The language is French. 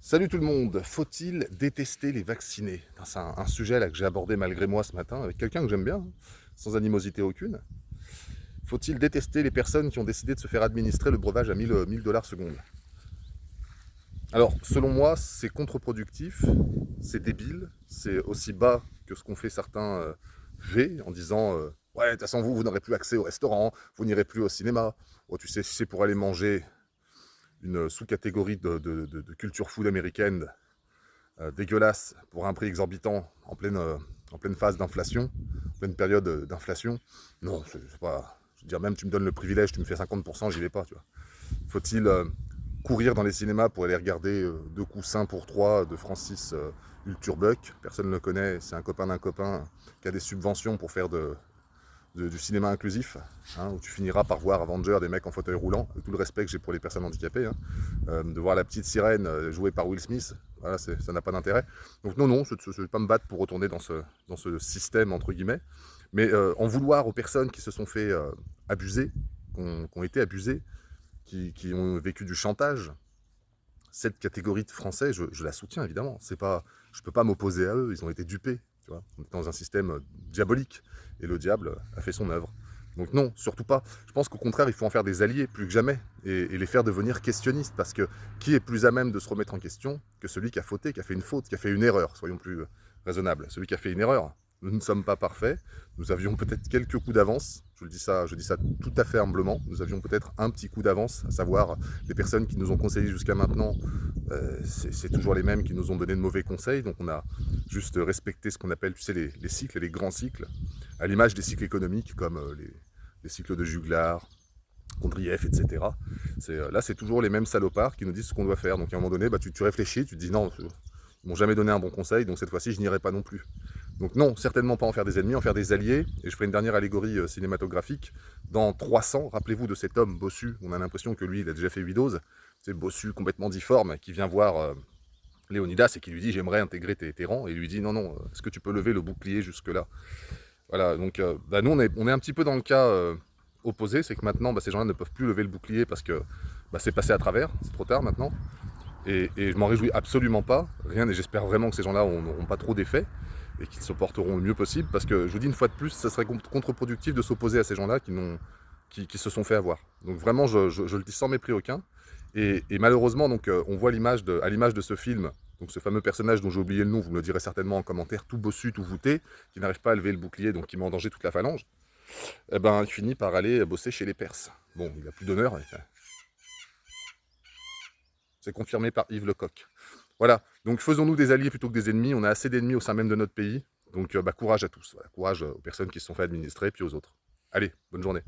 Salut tout le monde, faut-il détester les vaccinés? C'est un sujet là que j'ai abordé malgré moi ce matin avec quelqu'un que j'aime bien, hein, sans animosité aucune. Faut-il détester les personnes qui ont décidé de se faire administrer le breuvage à 1000 dollars seconde? Alors, selon moi, c'est contre-productif, c'est débile, c'est aussi bas que ce qu'ont fait certains V en disant ouais, de toute façon, vous n'aurez plus accès au restaurant, vous n'irez plus au cinéma. Oh, tu sais, si c'est pour aller manger une sous-catégorie de culture food américaine dégueulasse pour un prix exorbitant en pleine phase d'inflation, en pleine période d'inflation. Non, c'est pas. Je veux dire, même tu me donnes le privilège, tu me fais 50%, j'y vais pas, tu vois. Faut-il courir dans les cinémas pour aller regarder Deux coussins pour trois de Francis Ulturbuck? Personne ne le connaît, c'est un copain d'un copain qui a des subventions pour faire du cinéma inclusif, hein, où tu finiras par voir Avengers, des mecs en fauteuil roulant, avec tout le respect que j'ai pour les personnes handicapées, hein, de voir la petite sirène jouée par Will Smith, voilà, ça n'a pas d'intérêt. Donc non, je ne vais pas me battre pour retourner dans ce système, entre guillemets, mais en vouloir aux personnes qui se sont fait abuser, qui ont été abusées, qui ont vécu du chantage, cette catégorie de Français, je la soutiens évidemment. C'est pas, je peux pas m'opposer à eux, ils ont été dupés. Tu vois, on est dans un système diabolique et le diable a fait son œuvre. Donc non, surtout pas. Je pense qu'au contraire, il faut en faire des alliés plus que jamais et les faire devenir questionnistes parce que qui est plus à même de se remettre en question que celui qui a fauté, qui a fait une faute, qui a fait une erreur, soyons plus raisonnables. Celui qui a fait une erreur, nous ne sommes pas parfaits, nous avions peut-être quelques coups d'avance, je dis ça tout à fait humblement, nous avions peut-être un petit coup d'avance, à savoir les personnes qui nous ont conseillé jusqu'à maintenant, c'est toujours les mêmes qui nous ont donné de mauvais conseils, donc on a juste respecté ce qu'on appelle, tu sais, les cycles, les grands cycles, à l'image des cycles économiques comme les cycles de Juglar, Kondriev, etc. Là, c'est toujours les mêmes salopards qui nous disent ce qu'on doit faire. Donc à un moment donné, bah, tu réfléchis, tu te dis non, ils m'ont jamais donné un bon conseil, donc cette fois-ci, je n'irai pas non plus. Donc non, certainement pas en faire des ennemis, en faire des alliés. Et je ferai une dernière allégorie cinématographique. Dans 300, rappelez-vous de cet homme bossu, on a l'impression que lui, il a déjà fait 8 doses, c'est bossu, complètement difforme, qui vient voir Léonidas et qui lui dit j'aimerais intégrer tes rangs. Et il lui dit non, non, est-ce que tu peux lever le bouclier jusque-là? Voilà, donc bah, nous, on est un petit peu dans le cas opposé, c'est que maintenant, bah, ces gens-là ne peuvent plus lever le bouclier parce que bah, c'est passé à travers, c'est trop tard maintenant. Et je m'en réjouis absolument pas, rien, et j'espère vraiment que ces gens-là n'auront pas trop d'effets et qu'ils se porteront le mieux possible, parce que je vous dis une fois de plus, ça serait contre-productif de s'opposer à ces gens-là qui se sont fait avoir. Donc vraiment, je le dis sans mépris aucun. Et malheureusement, donc, on voit à l'image de ce film, donc ce fameux personnage dont j'ai oublié le nom, vous me le direz certainement en commentaire, tout bossu, tout voûté, qui n'arrive pas à lever le bouclier, donc qui met en danger toute la phalange, eh ben, il finit par aller bosser chez les Perses. Bon, il n'a plus d'honneur, c'est confirmé par Yves Lecoq. Voilà, donc faisons-nous des alliés plutôt que des ennemis, on a assez d'ennemis au sein même de notre pays, donc bah, courage à tous, voilà. Courage aux personnes qui se sont fait administrer, puis aux autres. Allez, bonne journée.